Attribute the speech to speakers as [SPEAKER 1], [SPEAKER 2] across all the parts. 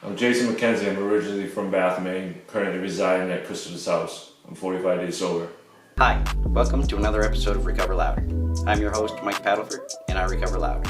[SPEAKER 1] I'm Jason Mackenzie. I'm originally from Bath, Maine, currently residing at Christopher's house. I'm 45 days sober.
[SPEAKER 2] Hi, welcome to another episode of Recover Loud. I'm your host, Mike Paddleford, and I recover loud.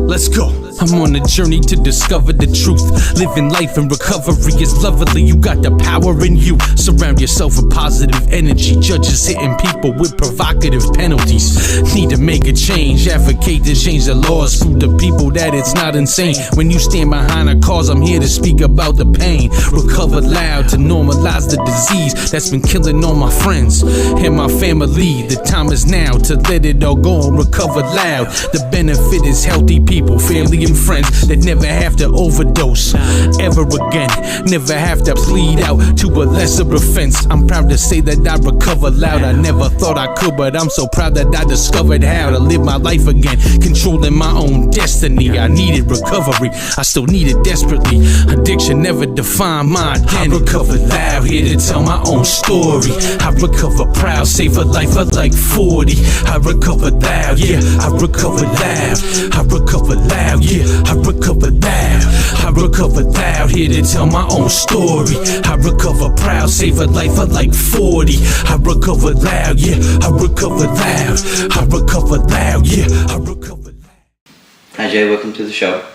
[SPEAKER 3] Let's go. I'm on a journey to discover the truth. Living life in recovery is lovely. You got the power in you. Surround yourself with positive energy. Judges hitting people with provocative penalties. Need to make a change. Advocate to change the laws. Prove to people that it's not insane. When you stand behind a cause, I'm here to speak about the pain. Recover loud to normalize the disease that's been killing all my friends and my family. The time is now to let it all go and recover loud. The benefit is healthy people, family and friends that never have to overdose ever again, never have to plead out to a lesser offense. I'm proud to say that I recover loud. I never thought I could, but I'm so proud that I discovered how to live my life again, controlling my own destiny. I needed recovery, I still need it desperately. Addiction never defined my identity. I recover loud, here to tell my own story. I recover proud, save a life of like 40. I recover loud, yeah, I recover loud. I recover loud, yeah, I recover loud. I recover loud, here to tell my own story. I recover proud, save a life of like 40. I recover loud, yeah, I recover loud. I recover loud, yeah, I recover loud.
[SPEAKER 2] Hi Jay, welcome to the show.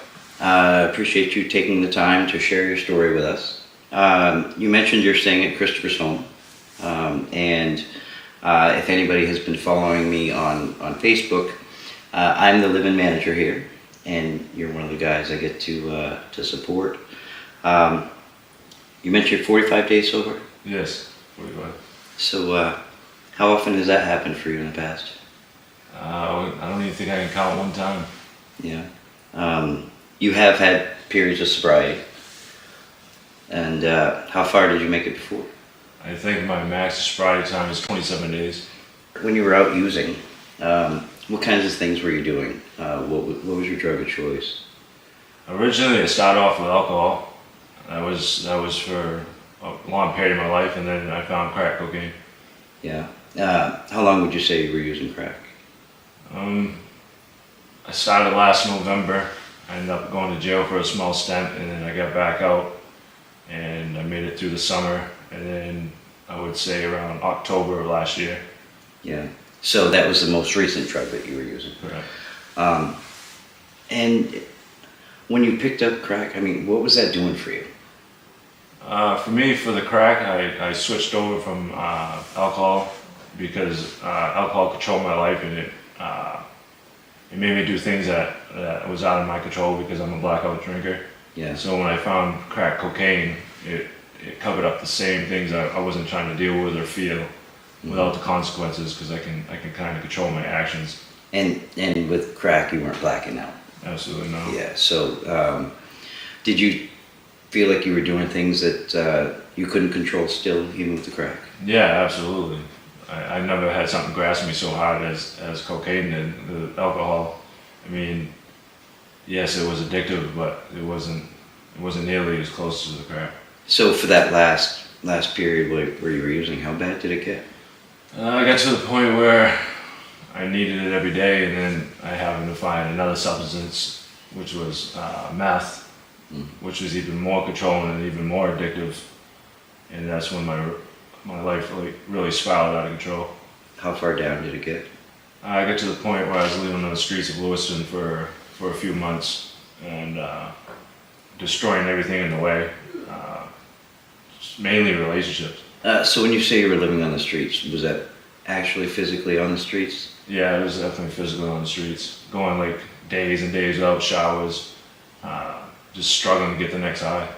[SPEAKER 2] I appreciate you taking the time to share your story with us. You mentioned you're staying at Christopher's home, and if anybody has been following me on Facebook, I'm the live-in manager here, and you're one of the guys I get to support. You mentioned you're 45 days sober?
[SPEAKER 1] Yes, 45.
[SPEAKER 2] So how often has that happened for you in the past?
[SPEAKER 1] I don't even think I can count one time.
[SPEAKER 2] Yeah. You have had periods of sobriety, and how far did you make it before?
[SPEAKER 1] I think my max sobriety time is 27 days.
[SPEAKER 2] When you were out using, what kinds of things were you doing? What was your drug of choice?
[SPEAKER 1] Originally, I started off with alcohol. That was for a long period of my life, and then I found crack cocaine.
[SPEAKER 2] Yeah. How long would you say you were using crack?
[SPEAKER 1] I started last November. I ended up going to jail for a small stint, and then I got back out, and I made it through the summer, and then I would say around October of last year.
[SPEAKER 2] Yeah. So that was the most recent drug that you were using.
[SPEAKER 1] Correct.
[SPEAKER 2] And when you picked up crack, I mean, what was that doing for you?
[SPEAKER 1] For me, for the crack, I switched over from alcohol because alcohol controlled my life, and it made me do things that was out of my control because I'm a blackout drinker.
[SPEAKER 2] Yeah.
[SPEAKER 1] So when I found crack cocaine, it covered up the same things I wasn't trying to deal with or feel without the consequences, because I can kind of control my actions.
[SPEAKER 2] And with crack, you weren't blacking out.
[SPEAKER 1] Absolutely no.
[SPEAKER 2] Yeah. So did you feel like you were doing things that you couldn't control still, even with the crack?
[SPEAKER 1] Yeah, absolutely. I never had something grasp me so hard as cocaine did. The alcohol, I mean, yes, it was addictive, but it wasn't nearly as close to the crack.
[SPEAKER 2] So for that last period where you were using, how bad did it get?
[SPEAKER 1] I got to the point where I needed it every day, and then I happened to find another substance, which was meth, which was even more controlling and even more addictive, and that's when my life really spiraled out of control.
[SPEAKER 2] How far down did it get?
[SPEAKER 1] I got to the point where I was living on the streets of Lewiston for a few months, and destroying everything in the way, mainly relationships.
[SPEAKER 2] So when you say you were living on the streets, was that actually physically on the streets?
[SPEAKER 1] Yeah, it was definitely physically on the streets. Going like days and days without showers, just struggling to get the next high.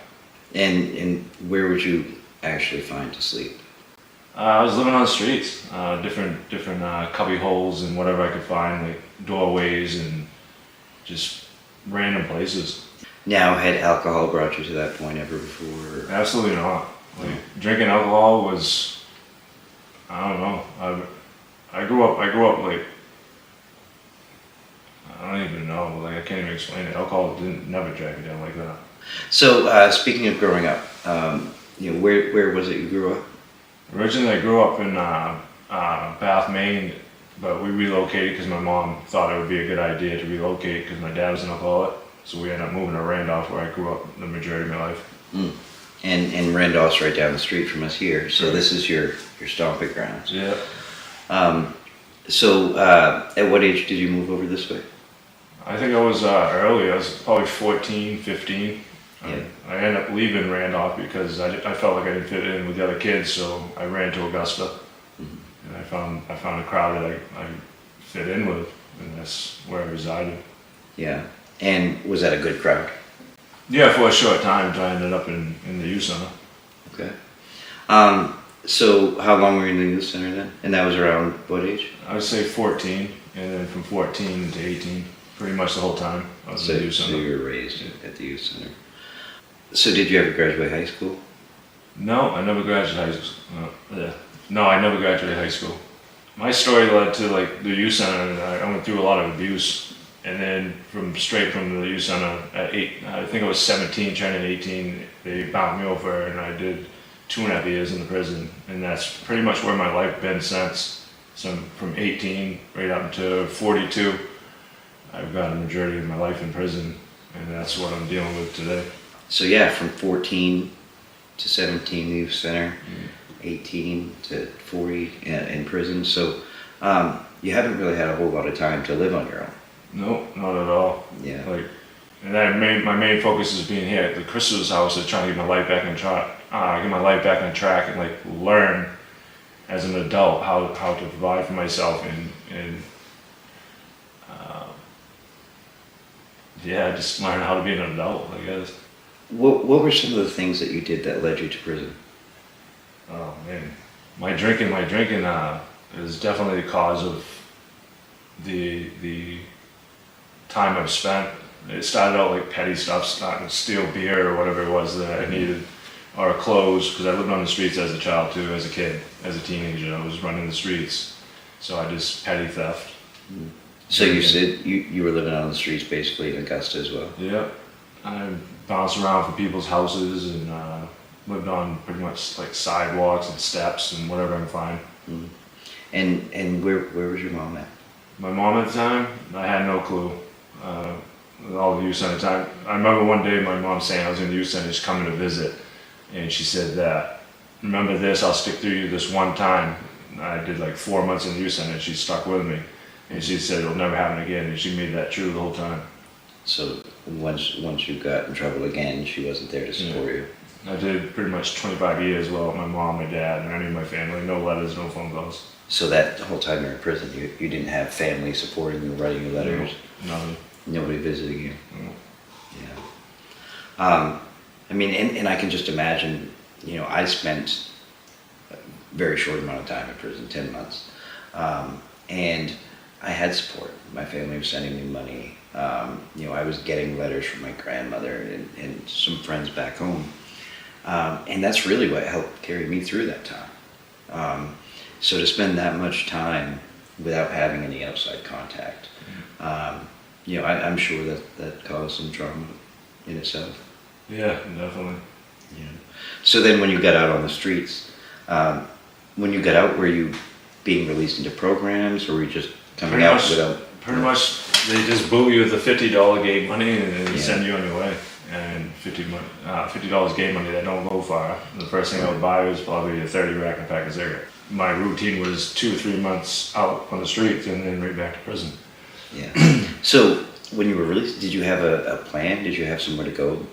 [SPEAKER 2] And where would you actually find to sleep?
[SPEAKER 1] I was living on the streets, different cubby holes and whatever I could find, like doorways and just random places.
[SPEAKER 2] Now, had alcohol brought you to that point ever before?
[SPEAKER 1] Absolutely not. Like drinking alcohol was, I don't know. I grew up like, I don't even know. Like I can't even explain it. Alcohol never dragged me down like that.
[SPEAKER 2] So speaking of growing up, where was it you grew up?
[SPEAKER 1] Originally, I grew up in Bath, Maine, but we relocated because my mom thought it would be a good idea to relocate because my dad was an alcoholic. So we ended up moving to Randolph, where I grew up the majority of my life.
[SPEAKER 2] And Randolph's right down the street from us here, so this is your stomping grounds.
[SPEAKER 1] Yeah.
[SPEAKER 2] So at what age did you move over this way?
[SPEAKER 1] I think I was early. I was probably 14, 15.
[SPEAKER 2] Yeah.
[SPEAKER 1] I ended up leaving Randolph because I felt like I didn't fit in with the other kids, so I ran to Augusta. And I found a crowd that I fit in with, and that's where I resided.
[SPEAKER 2] Yeah. And was that a good crowd?
[SPEAKER 1] Yeah, for a short time, I ended up in the youth center.
[SPEAKER 2] Okay. So how long were you in the youth center then? And that was around what age?
[SPEAKER 1] I would say 14, and then from 14 to 18, pretty much the whole time I was in the youth
[SPEAKER 2] So
[SPEAKER 1] center.
[SPEAKER 2] you were raised at the youth center. So did you ever graduate high school?
[SPEAKER 1] No, I never graduated high school. No, I never graduated high school. My story led to like the youth center, and I went through a lot of abuse. And then straight from the youth center at I think I was 17, turning 18, they bound me over, and I did 2.5 years in the prison. And that's pretty much where my life been since. So from 18 right up to 42, I've got a majority of my life in prison, and that's what I'm dealing with today.
[SPEAKER 2] So yeah, from 14 to 17 youth center, 18 to 40 in prison. So you haven't really had a whole lot of time to live on your own.
[SPEAKER 1] No, not at all.
[SPEAKER 2] Yeah.
[SPEAKER 1] My main focus is being here at the Crystal's house, is trying to get my life back on track, and like learn as an adult how to provide for myself and just learn how to be an adult, I guess.
[SPEAKER 2] What were some of the things that you did that led you to prison?
[SPEAKER 1] Oh man, my drinking is definitely the cause of the time I've spent. It started out like petty stuff, starting to steal beer or whatever it was that I needed, or clothes, because I lived on the streets as a child too, as a kid, as a teenager. I was running the streets, so I just petty theft.
[SPEAKER 2] So you said you were living on the streets basically in Augusta as well?
[SPEAKER 1] Yeah, I bounced around from people's houses and lived on pretty much like sidewalks and steps and whatever I can find.
[SPEAKER 2] And where was your mom at?
[SPEAKER 1] My mom at the time, I had no clue. All the youth center time. I remember one day my mom saying I was in the youth center, she's coming to visit, and she said that, remember this, I'll stick through you this one time. I did like 4 months in the youth center, and she stuck with me. And she said it'll never happen again, and she made that true the whole time.
[SPEAKER 2] So once you got in trouble again, she wasn't there to support you?
[SPEAKER 1] I did pretty much 25 years without my mom, my dad, and any of my family. No letters, no phone calls.
[SPEAKER 2] So that whole time you were in prison, you didn't have family supporting you, writing you letters?
[SPEAKER 1] No, nothing.
[SPEAKER 2] Nobody visiting you?
[SPEAKER 1] No.
[SPEAKER 2] Yeah. I mean, and I can just imagine, I spent a very short amount of time in prison, 10 months. And I had support. My family was sending me money. I was getting letters from my grandmother and some friends back home. And that's really what helped carry me through that time. So to spend that much time without having any outside contact, I'm sure that caused some trauma in itself.
[SPEAKER 1] Yeah, definitely.
[SPEAKER 2] Yeah. So then when you got out on the streets, when you got out, were you being released into programs, or were you just coming out without?
[SPEAKER 1] Pretty much, they just boot you with the $50 gate money and send you on your way. And $50 gate money that don't go far. The first thing I would buy was probably a 30 rack and a pack of cigarettes. My routine was 2 or 3 months out on the streets and then right back to prison.
[SPEAKER 2] Yeah. So when you were released, did you have a plan? Did you have somewhere to go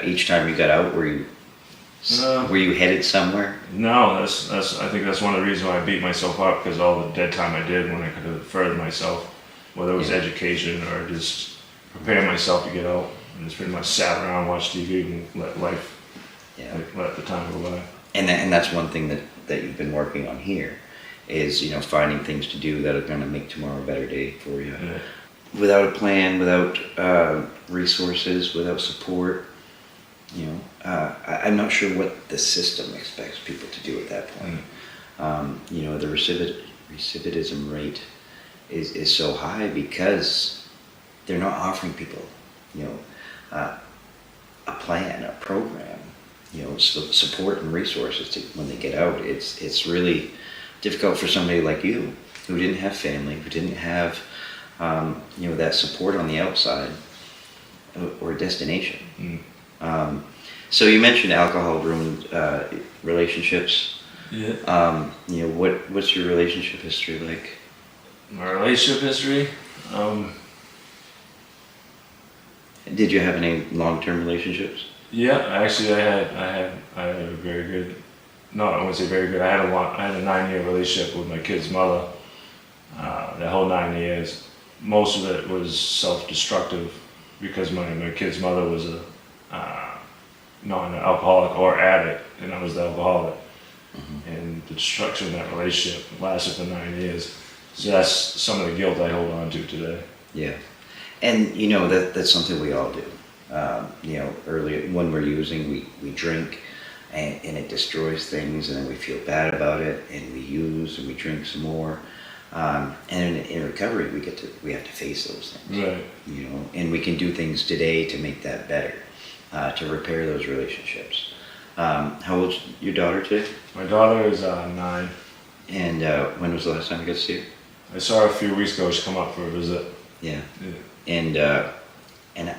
[SPEAKER 2] each time you got out? Were you headed somewhere?
[SPEAKER 1] No, I think that's one of the reasons why I beat myself up, because all the dead time I did when I could have furthered myself, whether it was education or just preparing myself to get out. I just pretty much sat around, watched TV, and let let the time go by.
[SPEAKER 2] And that's one thing that you've been working on here, is finding things to do that are going to make tomorrow a better day for you.
[SPEAKER 1] Yeah.
[SPEAKER 2] Without a plan, without resources, without support, I'm not sure what the system expects people to do at that point. The recidivism rate is so high because they're not offering people, a plan, a program, support and resources when they get out. It's really difficult for somebody like you, who didn't have family, who didn't have that support on the outside. or destination.
[SPEAKER 1] Mm.
[SPEAKER 2] So you mentioned alcohol ruined relationships.
[SPEAKER 1] Yeah.
[SPEAKER 2] You know, what's your relationship history like?
[SPEAKER 1] My relationship history.
[SPEAKER 2] Did you have any long-term relationships?
[SPEAKER 1] Yeah, actually, I had a very good. No, I wouldn't say very good. I had a 9-year relationship with my kid's mother. That whole 9 years, most of it was self-destructive because my kid's mother was a not an alcoholic or addict, and I was the alcoholic. And the destruction of that relationship lasted for 9 years. So that's some of the guilt I hold on to today.
[SPEAKER 2] Yeah, and you know that's something we all do. You know, early when we're using, we drink, and it destroys things, and then we feel bad about it, and we use and we drink some more. And in recovery, we have to face those things.
[SPEAKER 1] Right.
[SPEAKER 2] You know, and we can do things today to make that better, to repair those relationships. How old's your daughter today?
[SPEAKER 1] My daughter is 9.
[SPEAKER 2] And when was the last time you got to see her?
[SPEAKER 1] I saw her a few weeks ago. She come up for a visit.
[SPEAKER 2] Yeah.
[SPEAKER 1] Yeah.
[SPEAKER 2] And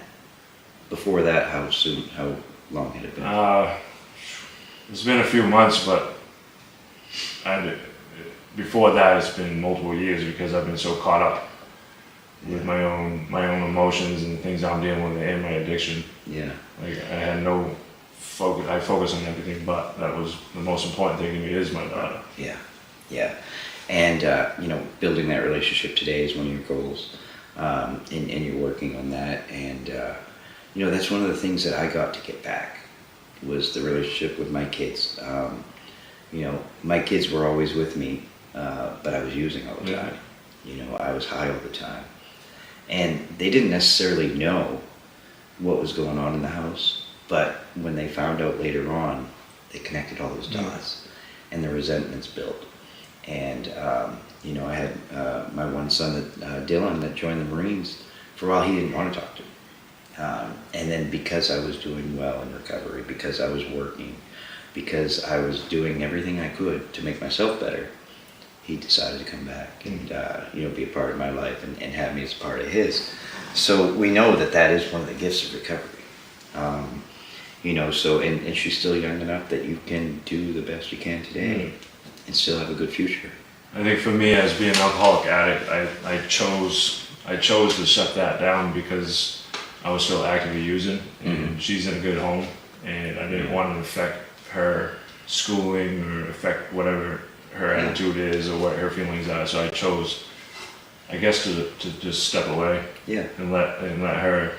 [SPEAKER 2] before that, how long had it been?
[SPEAKER 1] It's been a few months, but before that, it's been multiple years because I've been so caught up with my own emotions and the things I'm dealing with and my addiction.
[SPEAKER 2] Yeah.
[SPEAKER 1] Like I had no focus. I focus on everything, but that was the most important thing to me is my daughter.
[SPEAKER 2] Yeah. Yeah. And you know, building that relationship today is one of your goals, and you're working on that. And you know, that's one of the things that I got to get back was the relationship with my kids. You know, my kids were always with me, but I was using all the time. You know, I was high all the time. And they didn't necessarily know what was going on in the house, but when they found out later on, they connected all those dots, and the resentments built. And, you know, I had my one son, Dylan, that joined the Marines. For a while, he didn't want to talk to me. And then because I was doing well in recovery, because I was working, because I was doing everything I could to make myself better, he decided to come back and you know, be a part of my life and have me as a part of his. So we know that is one of the gifts of recovery. You know, so and she's still young enough that you can do the best you can today and still have a good future.
[SPEAKER 1] I think for me, as being an alcoholic addict, I chose to shut that down because I was still actively using, and she's in a good home, and I didn't want to affect her schooling or affect whatever her attitude is or what her feelings are. So I chose, I guess, to just step away.
[SPEAKER 2] Yeah.
[SPEAKER 1] And let her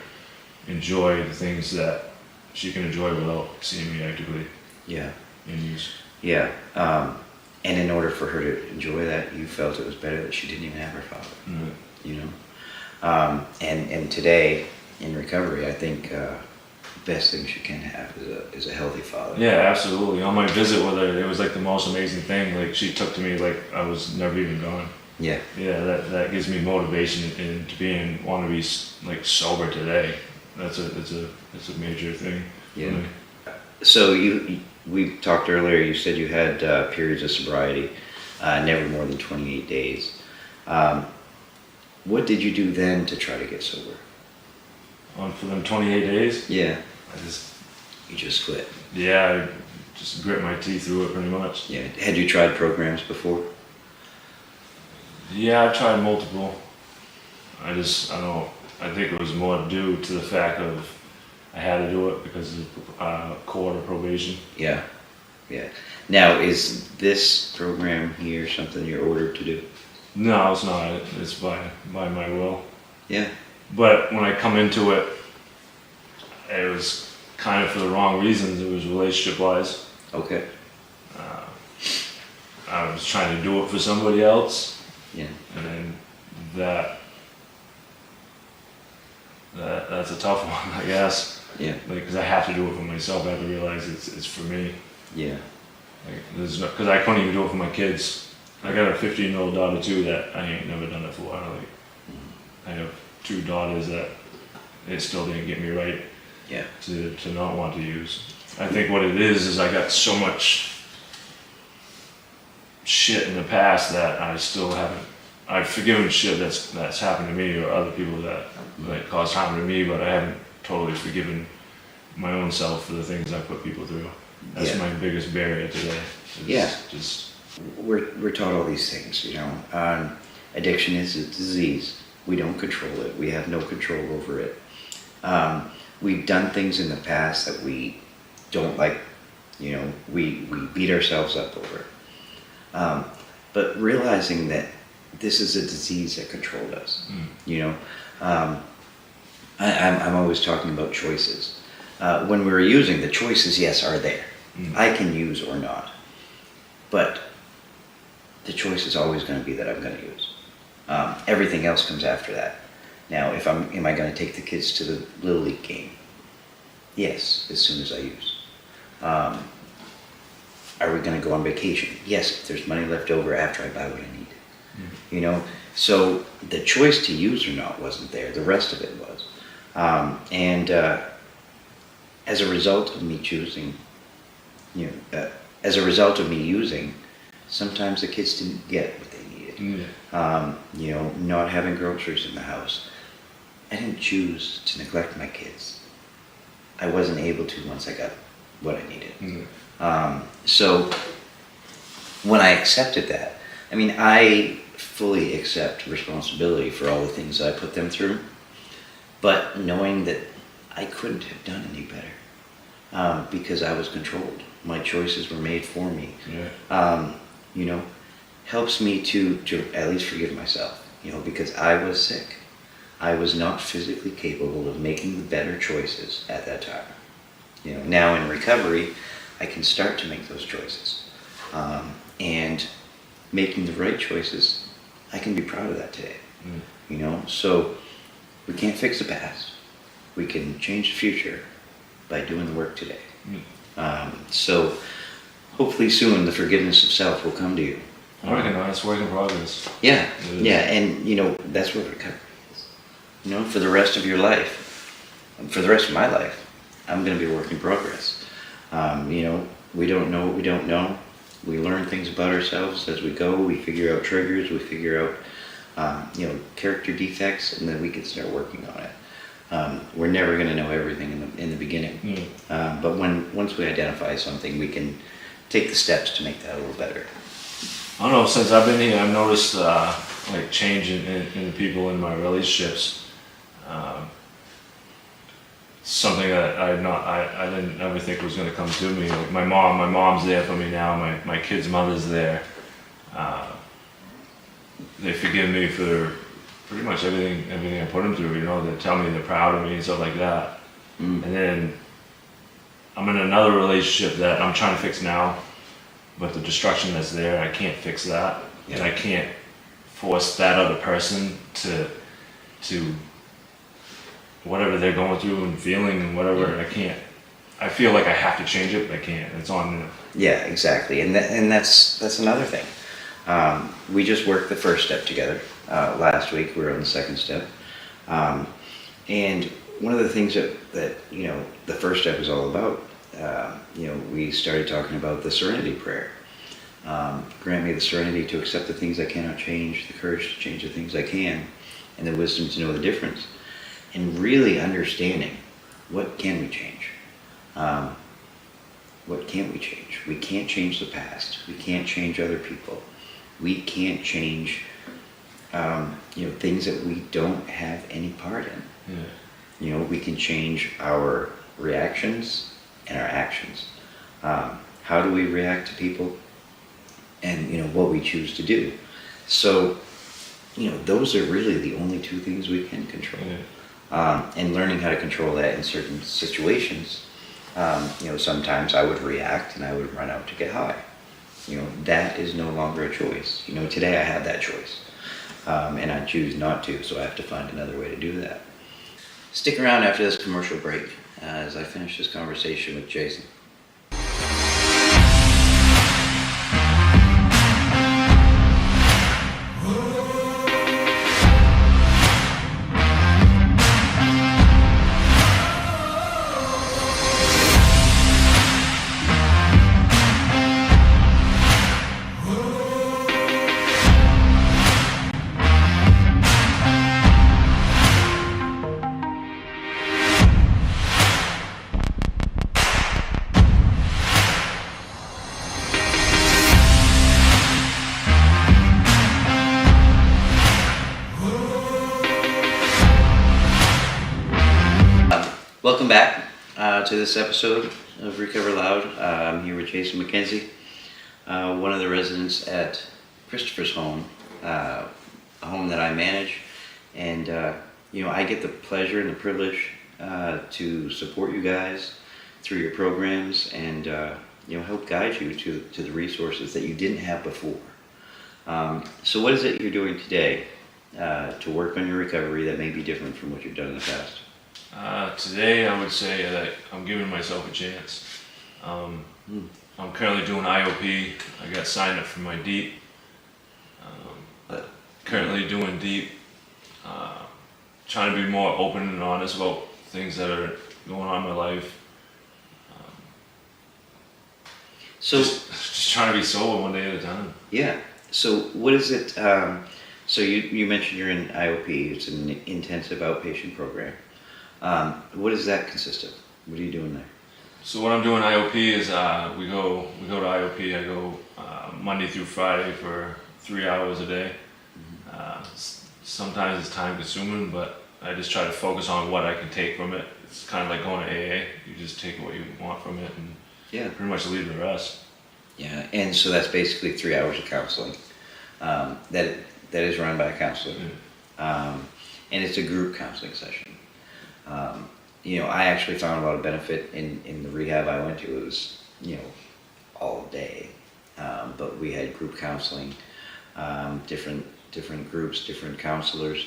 [SPEAKER 1] enjoy the things that she can enjoy without seeing me actively
[SPEAKER 2] Yeah.
[SPEAKER 1] in use.
[SPEAKER 2] Yeah. And in order for her to enjoy that, you felt it was better that she didn't even have her father. You know. And today in recovery, I think the best thing she can have is a healthy father.
[SPEAKER 1] Yeah, absolutely. On my visit with her, it was like the most amazing thing. Like she took to me like I was never even gone.
[SPEAKER 2] Yeah.
[SPEAKER 1] Yeah, that gives me motivation and to want to be like sober today. It's a major thing.
[SPEAKER 2] Yeah.
[SPEAKER 1] For me.
[SPEAKER 2] So we talked earlier. You said you had periods of sobriety, never more than 28 days. What did you do then to try to get sober?
[SPEAKER 1] For them 28 days.
[SPEAKER 2] Yeah.
[SPEAKER 1] You
[SPEAKER 2] just quit.
[SPEAKER 1] Yeah, I just grit my teeth through it pretty much.
[SPEAKER 2] Yeah. Had you tried programs before?
[SPEAKER 1] Yeah, I tried multiple. I think it was more due to the fact of I had to do it because of court or probation.
[SPEAKER 2] Yeah. Yeah. Now, is this program here something you're ordered to do?
[SPEAKER 1] No, it's not. It's by my will.
[SPEAKER 2] Yeah.
[SPEAKER 1] But when I come into it, it was kind of for the wrong reasons. It was relationship-wise.
[SPEAKER 2] Okay.
[SPEAKER 1] I was trying to do it for somebody else.
[SPEAKER 2] Yeah.
[SPEAKER 1] And then that's a tough one, I guess.
[SPEAKER 2] Yeah.
[SPEAKER 1] Like, because I have to do it for myself. I have to realize it's for me.
[SPEAKER 2] Yeah.
[SPEAKER 1] Like, because I couldn't even do it for my kids. I got a 15-year-old daughter too that I ain't never done it for. I have 2 daughters that it still didn't get me right.
[SPEAKER 2] Yeah.
[SPEAKER 1] To not want to use. I think what it is I got so much shit in the past that I still haven't. I've forgiven shit that's happened to me or other people that caused harm to me, but I haven't totally forgiven my own self for the things I put people through. That's
[SPEAKER 2] Yeah.
[SPEAKER 1] my biggest barrier today.
[SPEAKER 2] Yeah.
[SPEAKER 1] Just
[SPEAKER 2] We're taught all these things, you know. Addiction is a disease. We don't control it. We have no control over it. We've done things in the past that we don't like, you know, we beat ourselves up over it. But realizing that this is a disease that controlled us, you know. I'm always talking about choices. When we're using, the choices, yes, are there. I can use or not. But the choice is always going to be that I'm going to use. Everything else comes after that. Now, am I going to take the kids to the Little League game? Yes, as soon as I use. Are we going to go on vacation? Yes, if there's money left over after I buy what I need. You know, so the choice to use or not wasn't there. The rest of it was. As a result of me choosing, you know, as a result of me using, sometimes the kids didn't get what they needed. You know, not having groceries in the house. I didn't choose to neglect my kids. I wasn't able to once I got what I needed. So when I accepted that, I mean, I fully accept responsibility for all the things I put them through, but knowing that I couldn't have done any better because I was controlled. My choices were made for me. You know, helps me to at least forgive myself, you know, because I was sick. I was not physically capable of making the better choices at that time. You know, now in recovery, I can start to make those choices. And making the right choices, I can be proud of that today. You know, so we can't fix the past. We can change the future by doing the work today. So hopefully soon the forgiveness of self will come to you.
[SPEAKER 1] I reckon that's work in progress.
[SPEAKER 2] Yeah, yeah, and you know, that's what recovery is. You know, for the rest of your life, for the rest of my life, I'm going to be work in progress. You know, we don't know what we don't know. We learn things about ourselves as we go. We figure out triggers. We figure out, you know, character defects, and then we can start working on it. We're never going to know everything in the beginning, but once we identify something, we can take the steps to make that a little better.
[SPEAKER 1] I don't know, since I've been here, I've noticed like change in the people in my relationships. Something that I didn't ever think was going to come to me. Like my mom's there for me now. My kid's mother's there. They forgive me for pretty much everything I put them through. You know, they tell me they're proud of me and stuff like that. And then I'm in another relationship that I'm trying to fix now, but the destruction that's there, I can't fix that, and I can't force that other person to whatever they're going through and feeling and whatever. I can't. I feel like I have to change it, but I can't. It's on them.
[SPEAKER 2] Yeah, exactly, and that's another thing. We just worked the first step together last week. We were on the second step, and one of the things that you know the first step is all about. You know, we started talking about the serenity prayer. Grant me the serenity to accept the things I cannot change, the courage to change the things I can, and the wisdom to know the difference. And really understanding what can we change? What can't we change? We can't change the past. We can't change other people. We can't change you know, things that we don't have any part in. You know, we can change our reactions and our actions. How do we react to people, and you know what we choose to do. So, you know, those are really the only two things we can control. And learning how to control that in certain situations. You know, sometimes I would react and I would run out to get high. You know, that is no longer a choice. You know, today I have that choice, and I choose not to. So I have to find another way to do that. Stick around after this commercial break as I finish this conversation with Jason. Welcome back to this episode of Recover Loud. I'm here with Jason Mackenzie, one of the residents at Christopher's home, a home that I manage. And, I get the pleasure and the privilege to support you guys through your programs and, help guide you to the resources that you didn't have before. So what is it you're doing today to work on your recovery that may be different from what you've done in the past?
[SPEAKER 1] Today I would say that I'm giving myself a chance. I'm currently doing IOP. I got signed up for my DEEP. Currently doing DEEP. Trying to be more open and honest about things that are going on in my life.
[SPEAKER 2] So
[SPEAKER 1] just trying to be sober one day at a time.
[SPEAKER 2] yeah. So what is it? So you mentioned you're in IOP. It's an intensive outpatient program. What does that consist of? What are you doing there?
[SPEAKER 1] So what I'm doing IOP is we go to IOP. I go Monday through Friday for 3 hours a day. Sometimes it's time consuming, but I just try to focus on what I can take from it. It's kind of like going to AA. You just take what you want from it and pretty much leave the rest.
[SPEAKER 2] Yeah, and so that's basically 3 hours of counseling. That is run by a counselor, and it's a group counseling session. I actually found a lot of benefit in the rehab I went to. It was all day, but we had group counseling, different groups, different counselors,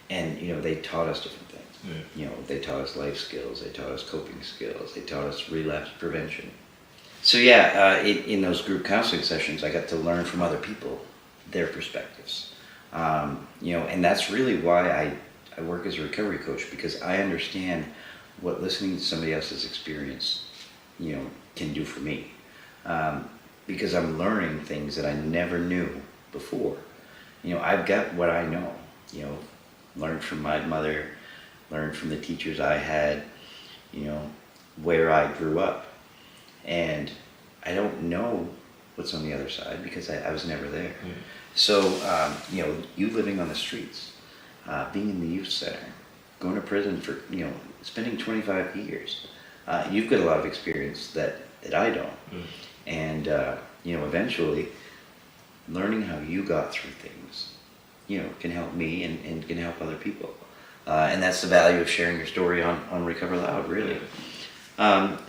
[SPEAKER 2] and they taught us different things. They taught us life skills, they taught us coping skills, they taught us relapse prevention. So in those group counseling sessions, I got to learn from other people, their perspectives. And that's really why I work as a recovery coach, because I understand what listening to somebody else's experience, can do for me. Because I'm learning things that I never knew before. I've got what I know, learned from my mother, learned from the teachers I had, where I grew up. And I don't know what's on the other side because I was never there. So, you living on the streets, being in the youth center, going to prison for, spending 25 years, you've got a lot of experience that I don't. And, eventually learning how you got through things, can help me and can help other people. And that's the value of sharing your story on Recover Loud, really.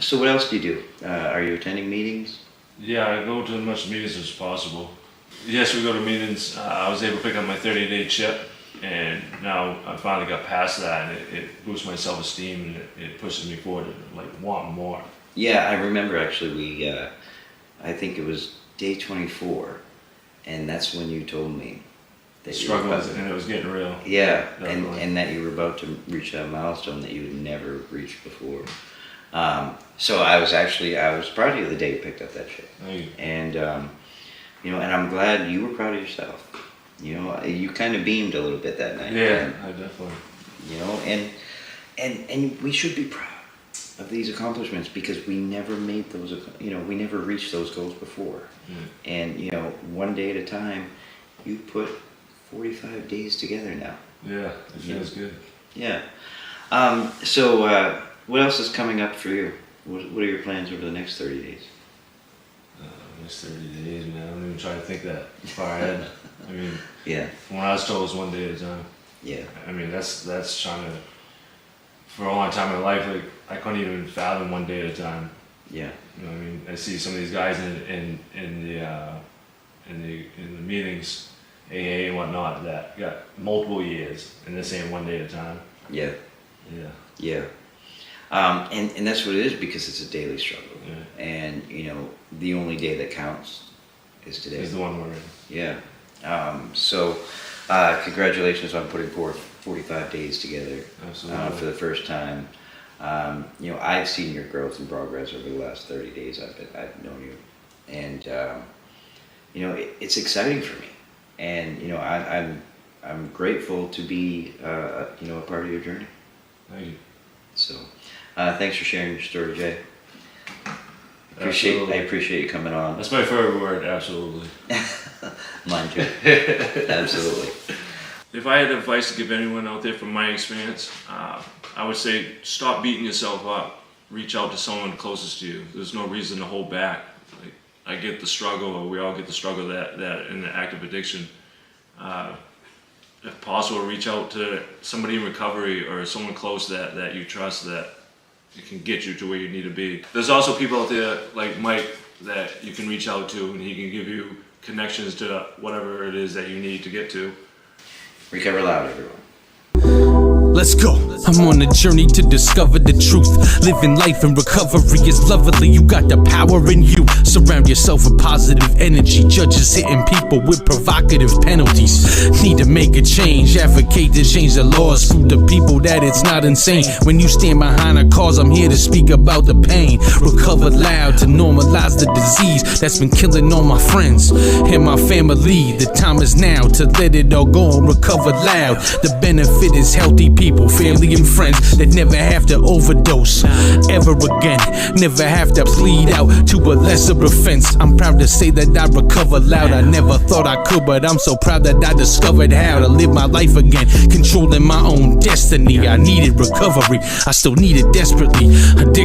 [SPEAKER 2] So what else do you do? Are you attending meetings?
[SPEAKER 1] Yeah, I go to as much meetings as possible. Yes, we go to meetings. I was able to pick up my 30-day chip, and now I finally got past that, and it boosts my self-esteem, and it pushes me forward to want more.
[SPEAKER 2] Yeah, I remember actually I think it was day 24, and that's when you told me that
[SPEAKER 1] Struggle and it was getting real.
[SPEAKER 2] Yeah,
[SPEAKER 1] Definitely.
[SPEAKER 2] and that you were about to reach that milestone that you had never reached before. So I was proud of you the day you picked up that shit.
[SPEAKER 1] Thank you.
[SPEAKER 2] And and I'm glad you were proud of yourself. You kind of beamed a little bit that night.
[SPEAKER 1] Yeah, I definitely.
[SPEAKER 2] And we should be proud of these accomplishments because we never made those. We never reached those goals before. And one day at a time, you put 45 days together now.
[SPEAKER 1] Yeah, it feels good.
[SPEAKER 2] Yeah. So what else is coming up for you? What are your plans over the next 30 days?
[SPEAKER 1] Next 30 days, man. I don't even try to think that far ahead. I mean,
[SPEAKER 2] Yeah.
[SPEAKER 1] when I was told it was one day at a time.
[SPEAKER 2] Yeah.
[SPEAKER 1] I mean, that's trying to. For a long time in my life, I couldn't even fathom one day at a time.
[SPEAKER 2] Yeah.
[SPEAKER 1] I mean, I see some of these guys in the meetings, AA and whatnot, that got multiple years, and this ain't one day at a time.
[SPEAKER 2] Yeah.
[SPEAKER 1] Yeah.
[SPEAKER 2] Yeah. And that's what it is because it's a daily struggle.
[SPEAKER 1] Yeah.
[SPEAKER 2] And the only day that counts is today.
[SPEAKER 1] Is the one we're in.
[SPEAKER 2] Yeah. So congratulations on putting forth 45 days together
[SPEAKER 1] Absolutely.
[SPEAKER 2] for the first time. I've seen your growth and progress over the last 30 days I've known you, and it's exciting for me, and I'm grateful to be a part of your journey.
[SPEAKER 1] Thank you.
[SPEAKER 2] So thanks for sharing your story, Jay. I
[SPEAKER 1] Absolutely.
[SPEAKER 2] appreciate you coming on.
[SPEAKER 1] That's my favorite word, absolutely.
[SPEAKER 2] Mine too. Absolutely.
[SPEAKER 1] If I had advice to give anyone out there from my experience, I would say stop beating yourself up. Reach out to someone closest to you. There's no reason to hold back. Like, I get the struggle, or we all get the struggle that in the active addiction. If possible, reach out to somebody in recovery or someone close that you trust that it can get you to where you need to be. There's also people out there like Mike that you can reach out to, and he can give you connections to whatever it is that you need to get to.
[SPEAKER 2] Recover Loud, everyone.
[SPEAKER 3] Let's go. I'm on a journey to discover the truth. Living life in recovery is lovely. You got the power in you. Surround yourself with positive energy. Judges hitting people with provocative penalties. Need to make a change. Advocate to change the laws. Prove to people that it's not insane. When you stand behind a cause, I'm here to speak about the pain. Recover loud to normalize the disease that's been killing all my friends and my family. The time is now to let it all go and recover loud. The benefit is healthy people, family and friends that never have to overdose ever again, never have to plead out to a lesser offense. I'm proud to say that I recover loud. I never thought I could, but I'm so proud that I discovered how to live my life again, controlling my own destiny. I needed recovery, I still need it desperately. Addiction